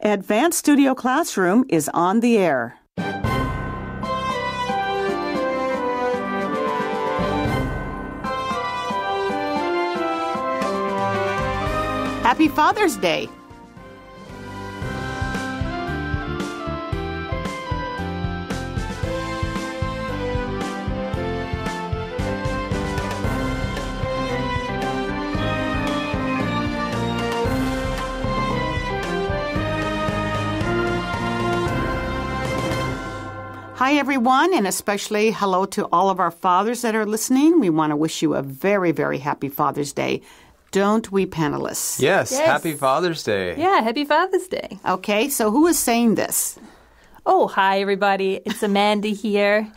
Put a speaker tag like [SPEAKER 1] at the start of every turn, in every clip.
[SPEAKER 1] Advanced Studio Classroom is on the air. Happy Father's Day! Hi, everyone, and especially hello to all of our fathers that are listening. We want to wish you a very, very happy Father's Day. Don't we, panelists?
[SPEAKER 2] Yes, happy Father's Day.
[SPEAKER 3] Yeah, happy Father's Day.
[SPEAKER 1] Okay, so who is saying this?
[SPEAKER 3] Oh, hi, everybody. It's Amanda here.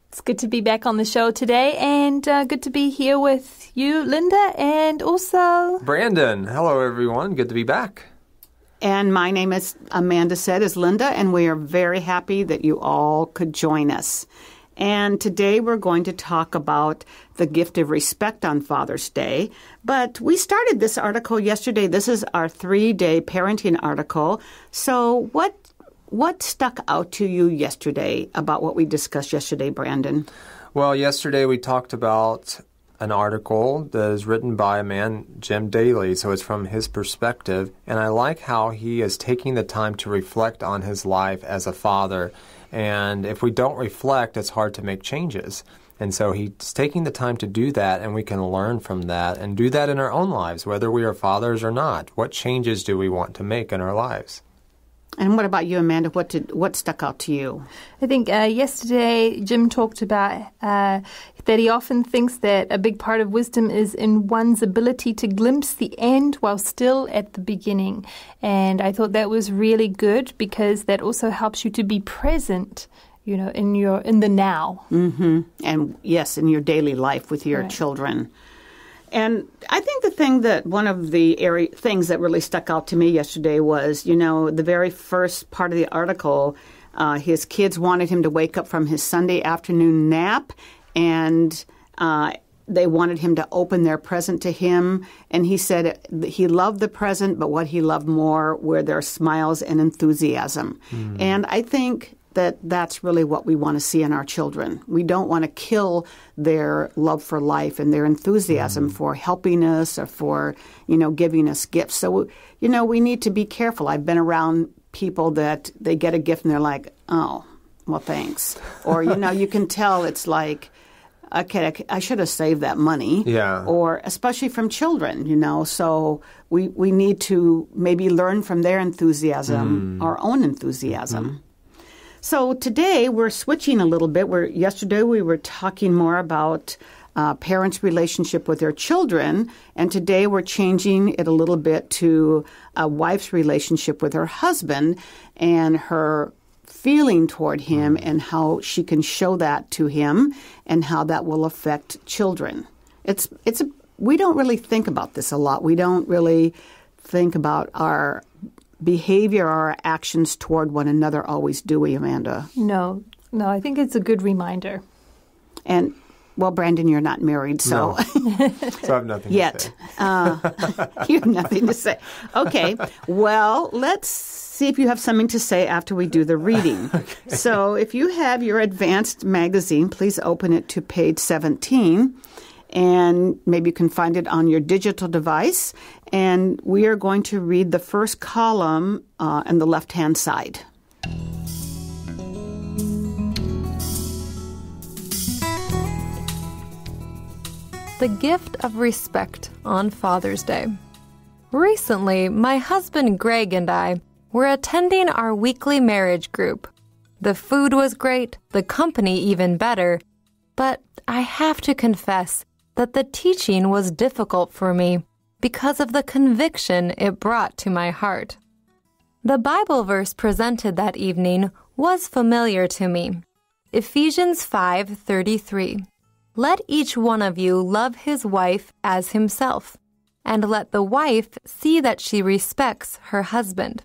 [SPEAKER 3] It's good to be back on the show today, and good to be here with you, Linda, and also...
[SPEAKER 2] Brandon. Hello, everyone. Good to be back.
[SPEAKER 1] And my name, as Amanda said, is Linda, and we are very happy that you all could join us. And today we're going to talk about the gift of respect on Father's Day. But we started this article yesterday. This is our 3-day parenting article. So what stuck out to you yesterday about what we discussed yesterday, Brandon?
[SPEAKER 2] Well, yesterday we talked about an article that is written by a man, Jim Daly, so it's from his perspective. And I like how he is taking the time to reflect on his life as a father. And if we don't reflect, it's hard to make changes. And so he's taking the time to do that, and we can learn from that and do that in our own lives, whether we are fathers or not. What changes do we want to make in our lives?
[SPEAKER 1] And what about you, Amanda? What stuck out to you?
[SPEAKER 3] I think yesterday Jim talked about that he often thinks that a big part of wisdom is in one's ability to glimpse the end while still at the beginning. And I thought that was really good because that also helps you to be present, you know, in the now.
[SPEAKER 1] Mm-hmm. And yes, in your daily life with your children. And I think one of the things that really stuck out to me yesterday was, you know, the very first part of the article, his kids wanted him to wake up from his Sunday afternoon nap, and they wanted him to open their present to him. And he said he loved the present, but what he loved more were their smiles and enthusiasm. Mm. And I think that's really what we want to see in our children. We don't want to kill their love for life and their enthusiasm for helping us or for, you know, giving us gifts. So, you know, we need to be careful. I've been around people that they get a gift and they're like, oh, well, thanks. Or, you know, you can tell it's like, okay, I should have saved that money.
[SPEAKER 2] Yeah.
[SPEAKER 1] Or especially from children, you know. So we need to maybe learn from their enthusiasm, our own enthusiasm. Mm-hmm. So today we're switching a little bit. Yesterday we were talking more about parents' relationship with their children, and today we're changing it a little bit to a wife's relationship with her husband and her feeling toward him and how she can show that to him and how that will affect children. We don't really think about this a lot. We don't really think about our behavior or our actions toward one another always, do we, Amanda?
[SPEAKER 3] No, I think it's a good reminder.
[SPEAKER 1] And, well, Brandon, you're not married, so...
[SPEAKER 2] No. So I have nothing
[SPEAKER 1] to
[SPEAKER 2] say.
[SPEAKER 1] You have nothing to say. Okay, well, let's see if you have something to say after we do the reading. Okay. So if you have your advanced magazine, please open it to page 17. And maybe you can find it on your digital device. And we are going to read the first column on the left-hand side.
[SPEAKER 4] The gift of respect on Father's Day. Recently, my husband Greg and I were attending our weekly marriage group. The food was great, the company even better, but I have to confess that the teaching was difficult for me because of the conviction it brought to my heart. The Bible verse presented that evening was familiar to me. Ephesians 5:33. Let each one of you love his wife as himself, and let the wife see that she respects her husband.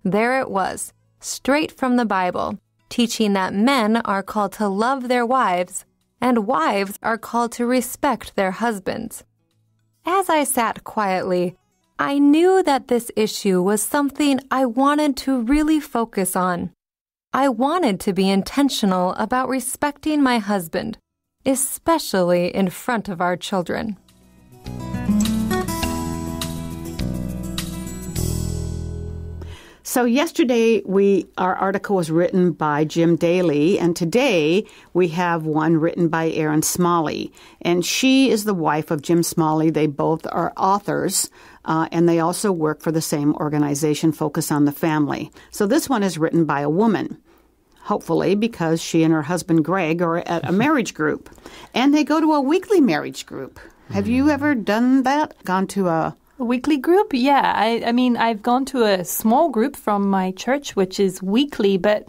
[SPEAKER 4] There it was, straight from the Bible, teaching that men are called to love their wives and wives are called to respect their husbands. As I sat quietly, I knew that this issue was something I wanted to really focus on. I wanted to be intentional about respecting my husband, especially in front of our children.
[SPEAKER 1] So yesterday, our article was written by Jim Daly, and today we have one written by Erin Smalley. And she is the wife of Jim Smalley. They both are authors, and they also work for the same organization, Focus on the Family. So this one is written by a woman, hopefully because she and her husband Greg are at a marriage group. And they go to a weekly marriage group. Have you ever done that? Gone to a
[SPEAKER 3] weekly group? Yeah. I mean, I've gone to a small group from my church, which is weekly, but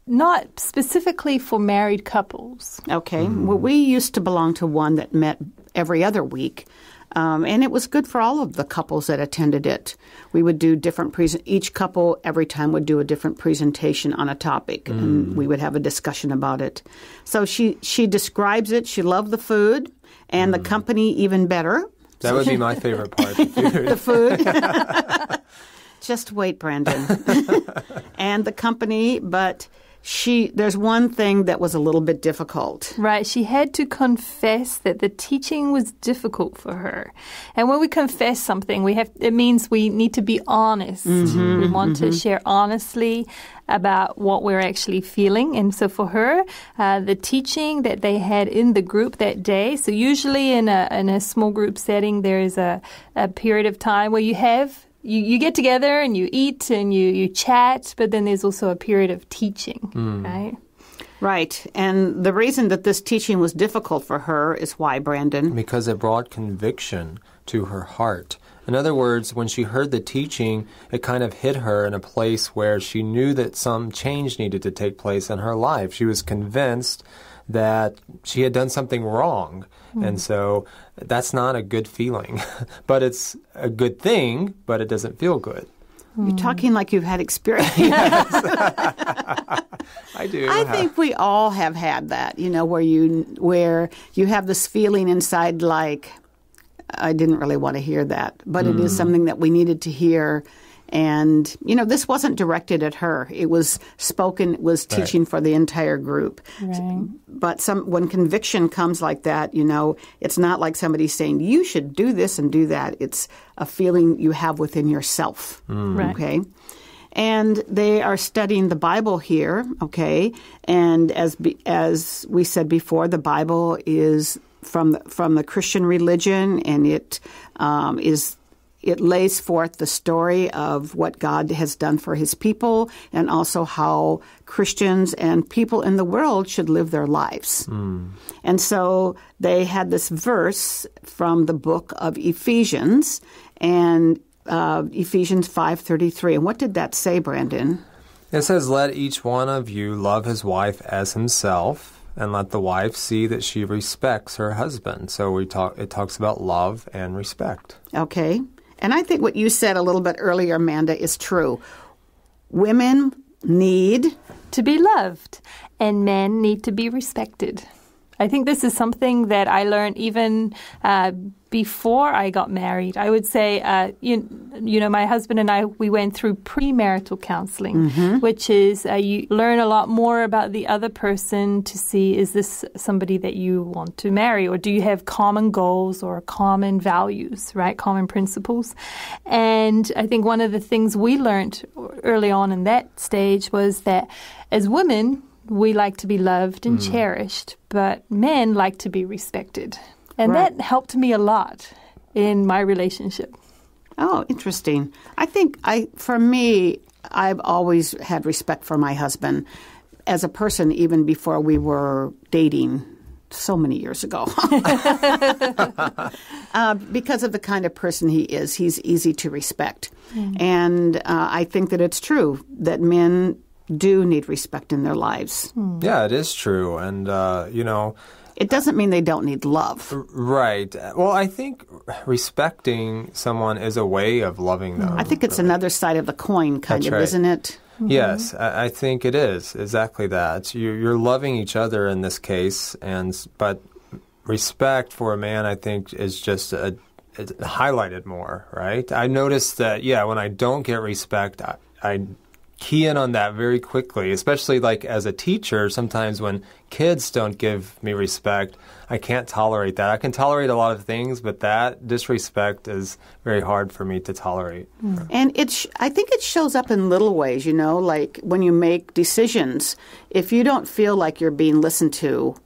[SPEAKER 3] not specifically for married couples.
[SPEAKER 1] Okay. Well, we used to belong to one that met every other week. And it was good for all of the couples that attended it. We would do different each couple every time would do a different presentation on a topic, and we would have a discussion about it. So she describes it. She loved the food and the company even better.
[SPEAKER 2] That would be my favorite part, the food.
[SPEAKER 1] The food. Just wait, Brandon. And the company, but there's one thing that was a little bit difficult.
[SPEAKER 3] Right. She had to confess that the teaching was difficult for her. And when we confess something, it means we need to be honest. Mm-hmm, we want to share honestly about what we're actually feeling. And so for her, the teaching that they had in the group that day, so usually in a small group setting, there is a period of time where you get together and you eat and you chat, but then there's also a period of teaching, right?
[SPEAKER 1] Right. And the reason that this teaching was difficult for her is why, Brandon?
[SPEAKER 2] Because it brought conviction to her heart. In other words, when she heard the teaching, it kind of hit her in a place where she knew that some change needed to take place in her life. She was convinced that she had done something wrong. And so that's not a good feeling. But it's a good thing, but it doesn't feel good.
[SPEAKER 1] You're talking like you've had experience.
[SPEAKER 2] I do.
[SPEAKER 1] I think we all have had that, where you have this feeling inside like, I didn't really want to hear that. But it is something that we needed to hear. And, this wasn't directed at her. It was spoken, was teaching for the entire group.
[SPEAKER 3] Right.
[SPEAKER 1] But when conviction comes like that, it's not like somebody saying, you should do this and do that. It's a feeling you have within yourself.
[SPEAKER 3] Right.
[SPEAKER 1] Okay? And they are studying the Bible here, okay? And as we said before, the Bible is from the Christian religion, and it lays forth the story of what God has done for his people and also how Christians and people in the world should live their lives. And so they had this verse from the book of Ephesians, and Ephesians 5:33. And what did that say, Brandon?
[SPEAKER 2] It says, "Let each one of you love his wife as himself, and let the wife see that she respects her husband." So it talks about love and respect.
[SPEAKER 1] Okay. And I think what you said a little bit earlier, Amanda, is true. Women need
[SPEAKER 3] to be loved, and men need to be respected. I think this is something that I learned even before I got married. I would say, my husband and I, we went through premarital counseling, which is you learn a lot more about the other person to see, is this somebody that you want to marry, or do you have common goals or common values, right? Common principles. And I think one of the things we learned early on in that stage was that as women, we like to be loved and cherished, but men like to be respected. And that helped me a lot in my relationship.
[SPEAKER 1] Oh, interesting. I think for me, I've always had respect for my husband as a person, even before we were dating so many years ago. Because of the kind of person he is. He's easy to respect. And I think that it's true that men do need respect in their lives.
[SPEAKER 2] Yeah, it is true. And,
[SPEAKER 1] it doesn't mean they don't need love.
[SPEAKER 2] Right. Well, I think respecting someone is a way of loving them.
[SPEAKER 1] I think it's another side of the coin, kind of, isn't it?
[SPEAKER 2] Yes, I think it is. Exactly that. You're loving each other in this case, but respect for a man, I think, is just highlighted more, right? I noticed that, when I don't get respect, I key in on that very quickly, especially like as a teacher. Sometimes when kids don't give me respect, I can't tolerate that. I can tolerate a lot of things, but that disrespect is very hard for me to tolerate.
[SPEAKER 1] And I think it shows up in little ways, like when you make decisions. If you don't feel like you're being listened to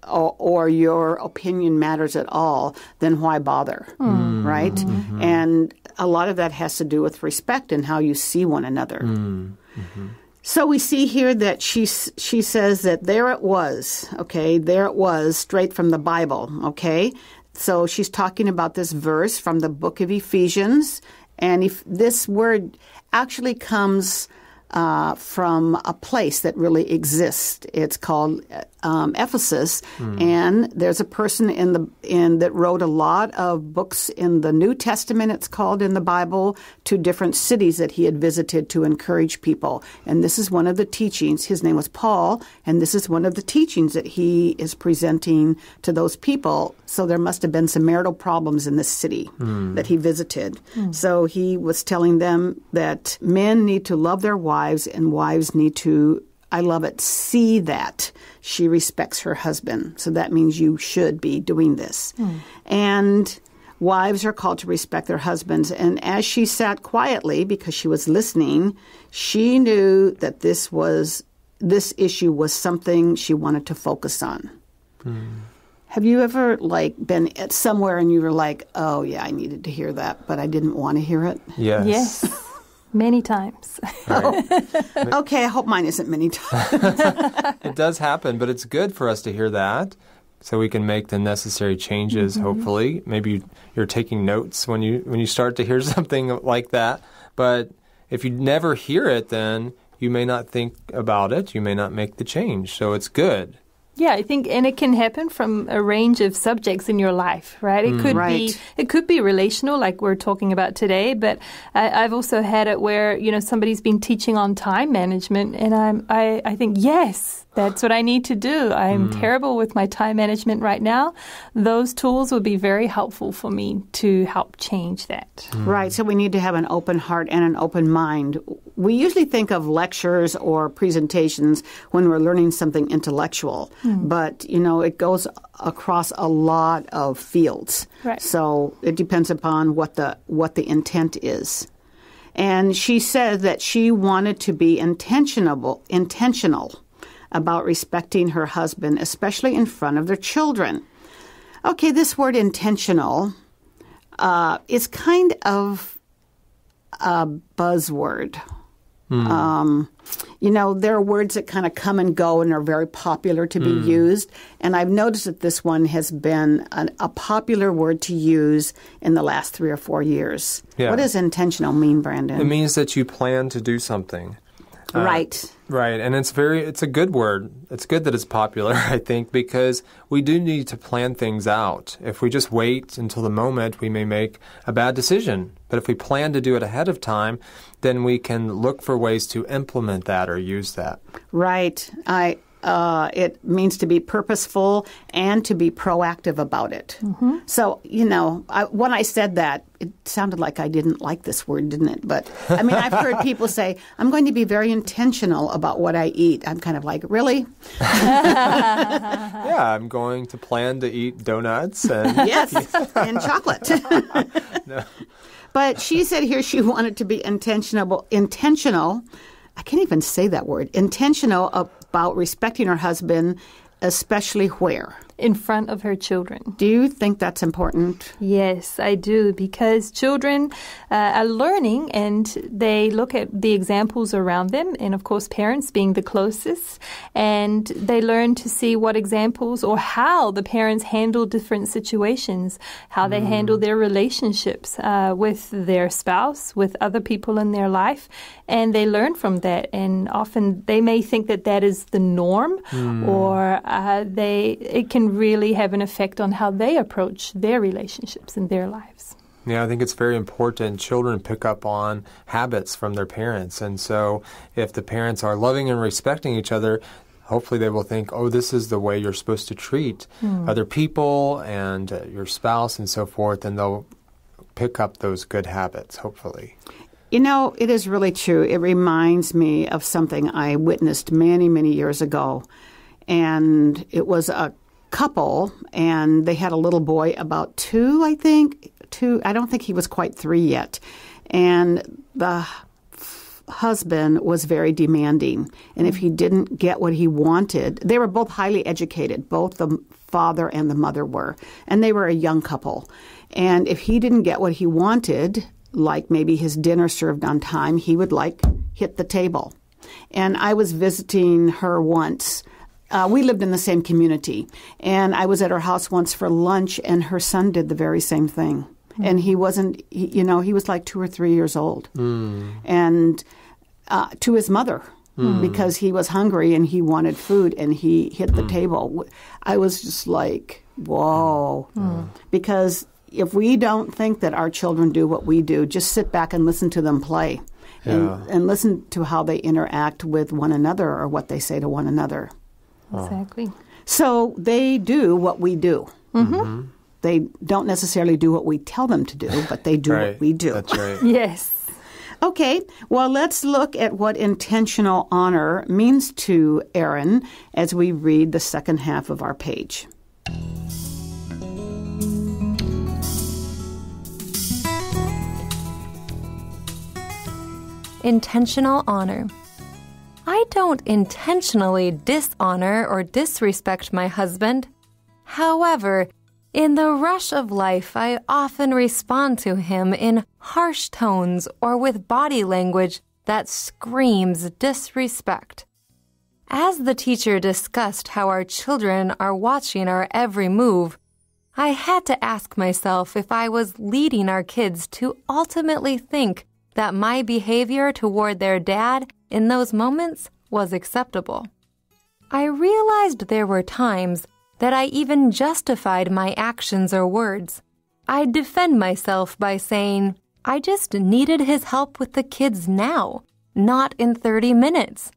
[SPEAKER 1] or your opinion matters at all, then why bother, right? Mm-hmm. And a lot of that has to do with respect and how you see one another. Mm-hmm. So we see here that she says that there it was, straight from the Bible, okay? So she's talking about this verse from the book of Ephesians, and if this word actually comes from a place that really exists. It's called Ephesus, and there's a person that wrote a lot of books in the New Testament, it's called in the Bible, to different cities that he had visited to encourage people. And this is one of the teachings. His name was Paul, and this is one of the teachings that he is presenting to those people. So there must have been some marital problems in this city that he visited. So he was telling them that men need to love their wives, and wives need to, I love it, see that she respects her husband. So that means you should be doing this. And wives are called to respect their husbands. And as she sat quietly, because she was listening, she knew that this issue was something she wanted to focus on. Have you ever been at somewhere and you were like, oh yeah, I needed to hear that, but I didn't want to hear it?
[SPEAKER 3] Yes. Many times.
[SPEAKER 2] Right.
[SPEAKER 1] Okay, I hope mine isn't many times.
[SPEAKER 2] It does happen, but it's good for us to hear that so we can make the necessary changes, hopefully. Maybe you're taking notes when you start to hear something like that. But if you never hear it, then you may not think about it. You may not make the change. So it's good.
[SPEAKER 3] Yeah, I think, and it can happen from a range of subjects in your life, right? It could be relational, like we're talking about today, but I've also had it where, somebody's been teaching on time management, and I think, yes, that's what I need to do. I'm terrible with my time management right now. Those tools would be very helpful for me to help change that.
[SPEAKER 1] Right, so we need to have an open heart and an open mind. We usually think of lectures or presentations when we're learning something intellectual, but, it goes across a lot of fields.
[SPEAKER 3] Right.
[SPEAKER 1] So it depends upon what the intent is. And she said that she wanted to be intentional about respecting her husband, especially in front of their children. Okay, this word intentional is kind of a buzzword. There are words that kind of come and go and are very popular to be used. And I've noticed that this one has been a popular word to use in the last 3 or 4 years. Yeah. What does intentional mean, Brandon?
[SPEAKER 2] It means that you plan to do something.
[SPEAKER 1] Right.
[SPEAKER 2] Right, and it's a good word. It's good that it's popular, I think, because we do need to plan things out. If we just wait until the moment, we may make a bad decision. But if we plan to do it ahead of time, then we can look for ways to implement that or use that.
[SPEAKER 1] Right. It means to be purposeful and to be proactive about it. So, when I said that, it sounded like I didn't like this word, didn't it? But, I've heard people say, I'm going to be very intentional about what I eat. I'm kind of like, really?
[SPEAKER 2] Yeah, I'm going to plan to eat donuts. And
[SPEAKER 1] yes, and chocolate.
[SPEAKER 2] No.
[SPEAKER 1] But she said here she wanted to be intentional. I can't even say that word. Intentional about respecting her husband, especially where?
[SPEAKER 3] In front of her children.
[SPEAKER 1] Do you think that's important?
[SPEAKER 3] Yes, I do, because children are learning and they look at the examples around them, and of course parents being the closest, and they learn to see what examples or how the parents handle different situations, how they handle their relationships with their spouse, with other people in their life, and they learn from that. And often they may think that that is the norm, or it can really have an effect on how they approach their relationships in their lives.
[SPEAKER 2] Yeah, I think it's very important. Children pick up on habits from their parents. And so if the parents are loving and respecting each other, hopefully they will think, oh, this is the way you're supposed to treat other people and your spouse and so forth. And they'll pick up those good habits, hopefully.
[SPEAKER 1] You know, it is really true. It reminds me of something I witnessed many, many years ago. And it was a couple, and they had a little boy about 2, I think. 2. I don't think he was quite 3 yet. And the husband was very demanding. And if he didn't get what he wanted, they were both highly educated. Both the father and the mother were. And they were a young couple. And if he didn't get what he wanted, like maybe his dinner served on time, he would hit the table. And I was visiting her once. We lived in the same community. And I was at her house once for lunch, and her son did the very same thing. And he wasn't, he was like 2 or 3 years old. And to his mother, because he was hungry and he wanted food, and he hit the table. I was just like, whoa. Because if we don't think that our children do what we do, just sit back and listen to them play. And listen to how they interact with one another or what they say to one another.
[SPEAKER 3] Exactly.
[SPEAKER 1] So they do what we do. They don't necessarily do what we tell them to do, but they do what we do.
[SPEAKER 2] That's right.
[SPEAKER 3] Yes.
[SPEAKER 1] Okay, well, let's look at what intentional honor means to Aaron as we read the second half of our page.
[SPEAKER 4] Intentional honor. I don't intentionally dishonor or disrespect my husband. However, in the rush of life, I often respond to him in harsh tones or with body language that screams disrespect. As the teacher discussed how our children are watching our every move, I had to ask myself if I was leading our kids to ultimately think that my behavior toward their dad in those moments was acceptable. I realized there were times that I even justified my actions or words. I'd defend myself by saying, I just needed his help with the kids now, not in 30 minutes.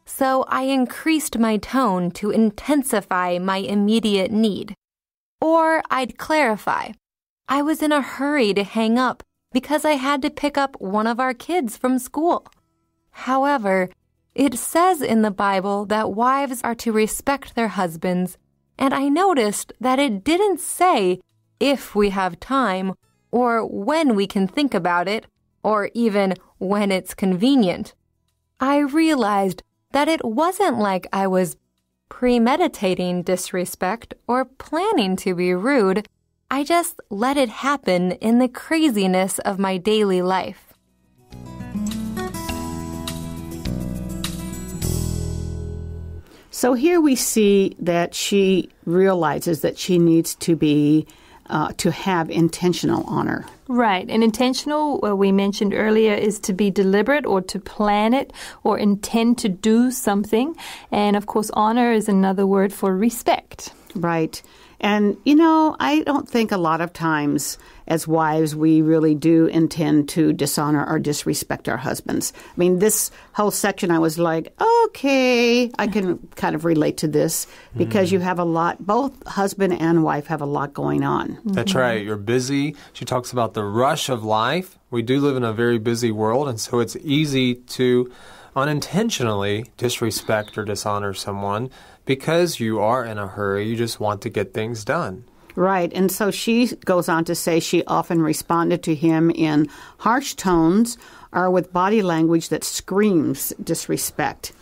[SPEAKER 4] So I increased my tone to intensify my immediate need. Or I'd clarify, I was in a hurry to hang up because I had to pick up one of our kids from school. However, it says in the Bible that wives are to respect their husbands, and I noticed that it didn't say if we have time, or when we can think about it, or even when it's convenient. I realized that it wasn't like I was premeditating disrespect or planning to be rude. I just let it happen in the craziness of my daily life.
[SPEAKER 1] So here we see that she realizes that she needs to have intentional honor.
[SPEAKER 3] Right. And intentional, we mentioned earlier, is to be deliberate or to plan it or intend to do something. And of course, honor is another word for respect.
[SPEAKER 1] Right. And, I don't think a lot of times as wives we really do intend to dishonor or disrespect our husbands. I mean, this whole section I was like, okay, I can kind of relate to this because you have a lot, both husband and wife have a lot going on.
[SPEAKER 2] That's right. You're busy. She talks about the rush of life. We do live in a very busy world, and so it's easy to unintentionally disrespect or dishonor someone because you are in a hurry. You just want to get things done.
[SPEAKER 1] Right. And so she goes on to say she often responded to him in harsh tones or with body language that screams disrespect.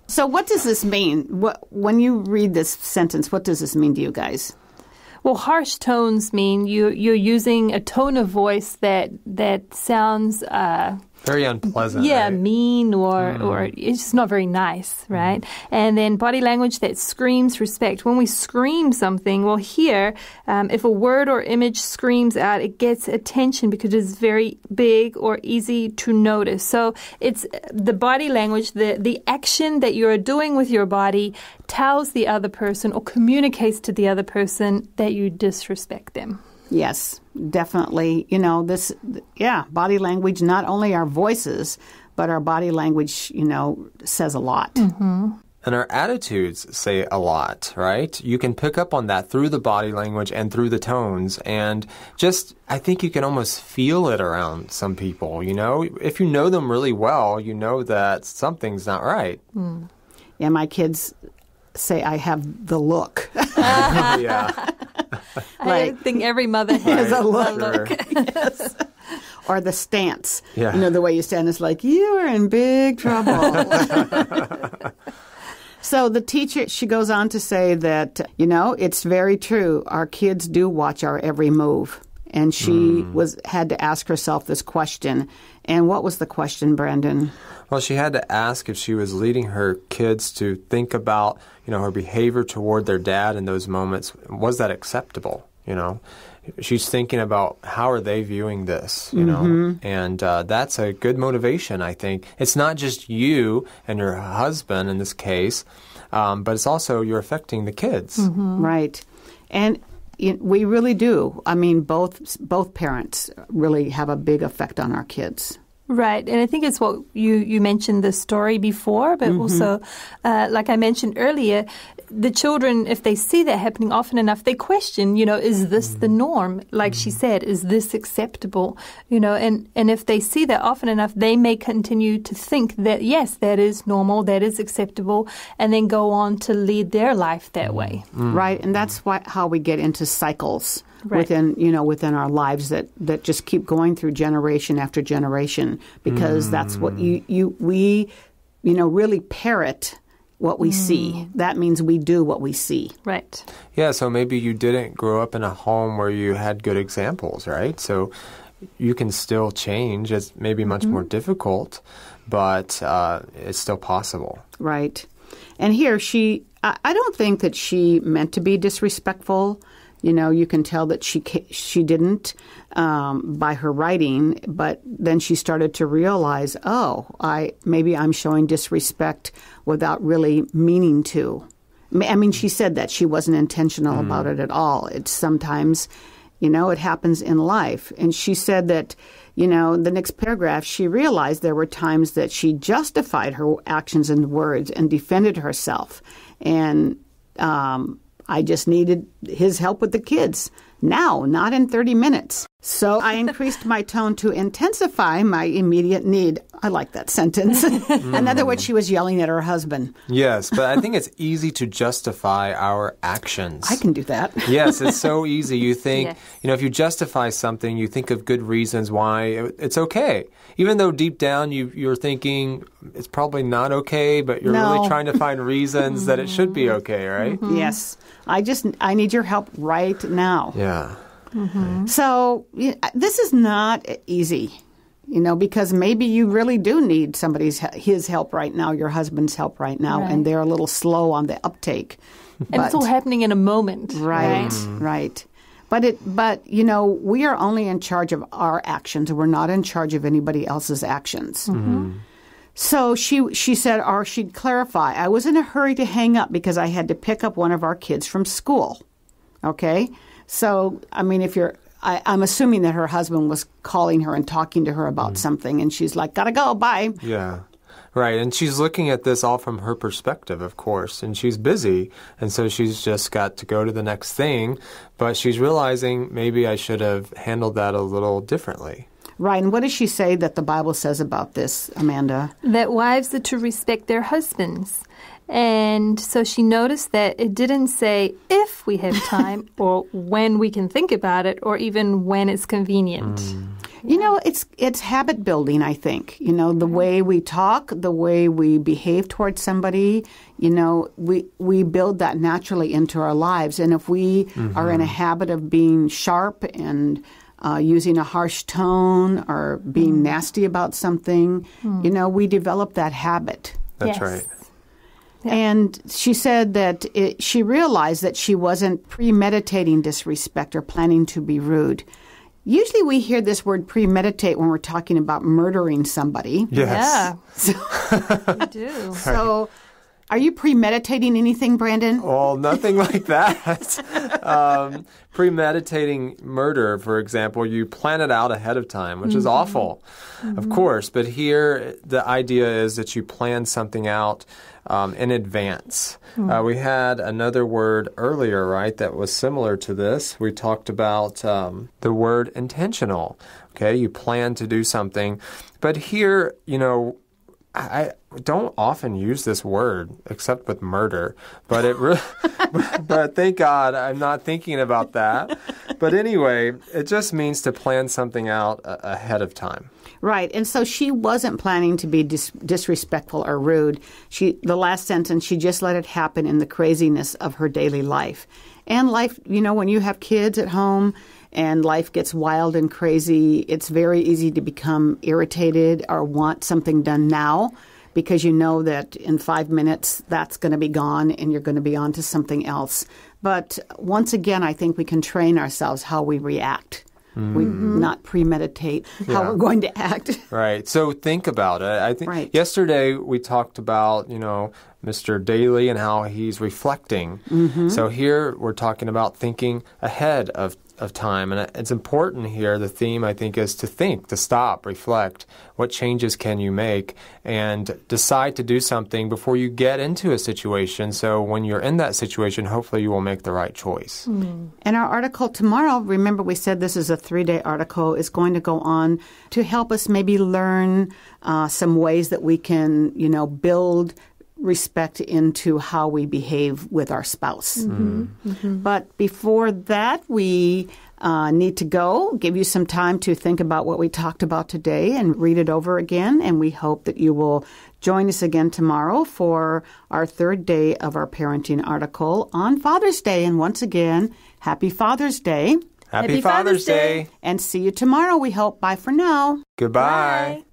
[SPEAKER 1] So what does this mean? When you read this sentence, what does this mean to you guys?
[SPEAKER 3] Well, harsh tones mean you're using a tone of voice that sounds
[SPEAKER 2] very unpleasant.
[SPEAKER 3] Yeah,
[SPEAKER 2] right?
[SPEAKER 3] mean or it's just not very nice, right? And then body language that screams respect. When we scream something, well, here, if a word or image screams out, it gets attention because it's very big or easy to notice. So it's the body language, the action that you're doing with your body tells the other person or communicates to the other person that you disrespect them.
[SPEAKER 1] Yes, definitely. Body language, not only our voices, but our body language, says a lot.
[SPEAKER 2] And And our attitudes say a lot, right? You can pick up on that through the body language and through the tones. And just, I think you can almost feel it around some people, you know? If you know them really well, you know that something's not right.
[SPEAKER 1] Yeah, my kids say I have the look.
[SPEAKER 2] Yeah.
[SPEAKER 3] I think every mother has a look.
[SPEAKER 1] Yes. Or the stance.
[SPEAKER 2] Yeah.
[SPEAKER 1] You know, the way you stand is like, you are in big trouble. So the teacher, she goes on to say that, you know, it's very true. Our kids do watch our every move. And she had to ask herself this question. And what was the question, Brandon?
[SPEAKER 2] Well, she had to ask if she was leading her kids to think about, you know, her behavior toward their dad in those moments. Was that acceptable, you know? She's thinking about how are they viewing this, you know? And that's a good motivation, I think. It's not just you and your husband in this case, but it's also you're affecting the kids.
[SPEAKER 1] Right. And we really do. I mean, both parents really have a big effect on our kids.
[SPEAKER 3] Right. And I think it's what you mentioned the story before, but also, like I mentioned earlier, the children, if they see that happening often enough, they question, you know, is this the norm? Like she said, is this acceptable? You know, and if they see that often enough, they may continue to think that, yes, that is normal, that is acceptable, and then go on to lead their life that way.
[SPEAKER 1] Right. And that's how we get into cycles.
[SPEAKER 3] Right.
[SPEAKER 1] Within our lives that just keep going through generation after generation, because that's what we really parrot what we see. That means we do what we see.
[SPEAKER 3] Right.
[SPEAKER 2] Yeah, so maybe you didn't grow up in a home where you had good examples, right? So you can still change. It's maybe much more difficult, but it's still possible.
[SPEAKER 1] Right. And here I don't think that she meant to be disrespectful. You know, you can tell that she didn't by her writing, but then she started to realize, maybe I'm showing disrespect without really meaning to. I mean, she said that she wasn't intentional about it at all. It's sometimes, you know, it happens in life. And she said that, you know, the next paragraph, she realized there were times that she justified her actions and words and defended herself. And I just needed his help with the kids. Now, not in 30 minutes. So I increased my tone to intensify my immediate need. I like that sentence. In other words, she was yelling at her husband.
[SPEAKER 2] Yes, but I think it's easy to justify our actions.
[SPEAKER 1] I can do that.
[SPEAKER 2] Yes, it's so easy. You think,
[SPEAKER 3] Yes.
[SPEAKER 2] you know, if you justify something, you think of good reasons why it's okay. Even though deep down you're thinking it's probably not okay, but you're really trying to find reasons that it should be okay, right?
[SPEAKER 1] Yes. I need your help right now.
[SPEAKER 2] Yeah.
[SPEAKER 1] So this is not easy, you know, because maybe you really do need his help right now, your husband's help right now,
[SPEAKER 3] Right.
[SPEAKER 1] and they're a little slow on the uptake.
[SPEAKER 3] And it's all happening in a moment.
[SPEAKER 1] Right. But you know, we are only in charge of our actions. We're not in charge of anybody else's actions. So she said, or she'd clarify, I was in a hurry to hang up because I had to pick up one of our kids from school. Okay? So, I mean, I'm assuming that her husband was calling her and talking to her about something, and she's like, gotta go, bye.
[SPEAKER 2] Yeah. Right, and she's looking at this all from her perspective, of course, and she's busy, and so she's just got to go to the next thing, but she's realizing maybe I should have handled that a little differently.
[SPEAKER 1] Right, and what does she say that the Bible says about this, Amanda?
[SPEAKER 3] That wives are to respect their husbands. And so she noticed that it didn't say if we have time or when we can think about it or even when it's convenient.
[SPEAKER 1] You know, it's habit building, I think. You know, the way we talk, the way we behave towards somebody, you know, we build that naturally into our lives. And if we are in a habit of being sharp and using a harsh tone or being nasty about something, you know, we develop that habit.
[SPEAKER 2] That's
[SPEAKER 3] Yes.
[SPEAKER 2] right.
[SPEAKER 3] Yeah.
[SPEAKER 1] And she said that she realized that she wasn't premeditating disrespect or planning to be rude. Usually we hear this word premeditate when we're talking about murdering somebody.
[SPEAKER 2] Yes.
[SPEAKER 3] Yeah. We do.
[SPEAKER 1] So Are you premeditating anything, Brandon?
[SPEAKER 2] Well, nothing like that. Premeditating murder, for example, you plan it out ahead of time, which is awful, of course. But here, the idea is that you plan something out in advance. We had another word earlier, right, that was similar to this. We talked about the word intentional. Okay, you plan to do something. But here, I don't often use this word except with murder, but but thank God I'm not thinking about that. But anyway, it just means to plan something out ahead of time.
[SPEAKER 1] Right, and so she wasn't planning to be disrespectful or rude. The last sentence, she just let it happen in the craziness of her daily life. And life, when you have kids at home and life gets wild and crazy, it's very easy to become irritated or want something done now because you know that in 5 minutes that's going to be gone and you're going to be on to something else. But once again, I think we can train ourselves how we react. We not premeditate how we're going to act.
[SPEAKER 2] Right. So think about it. I think yesterday we talked about, Mr. Daly and how he's reflecting. So here we're talking about thinking ahead of time. And it's important here, the theme, I think, is to think, to stop, reflect. What changes can you make? And decide to do something before you get into a situation. So when you're in that situation, hopefully you will make the right choice.
[SPEAKER 1] And our article tomorrow, remember we said this is a 3-day article, is going to go on to help us maybe learn some ways that we can, build respect into how we behave with our spouse. But before that, we need to go, give you some time to think about what we talked about today and read it over again. And we hope that you will join us again tomorrow for our 3rd day of our parenting article on Father's Day. And once again, happy Father's Day.
[SPEAKER 2] Happy Father's Day.
[SPEAKER 1] And see you tomorrow, we hope. Bye for now.
[SPEAKER 2] Goodbye.
[SPEAKER 3] Bye.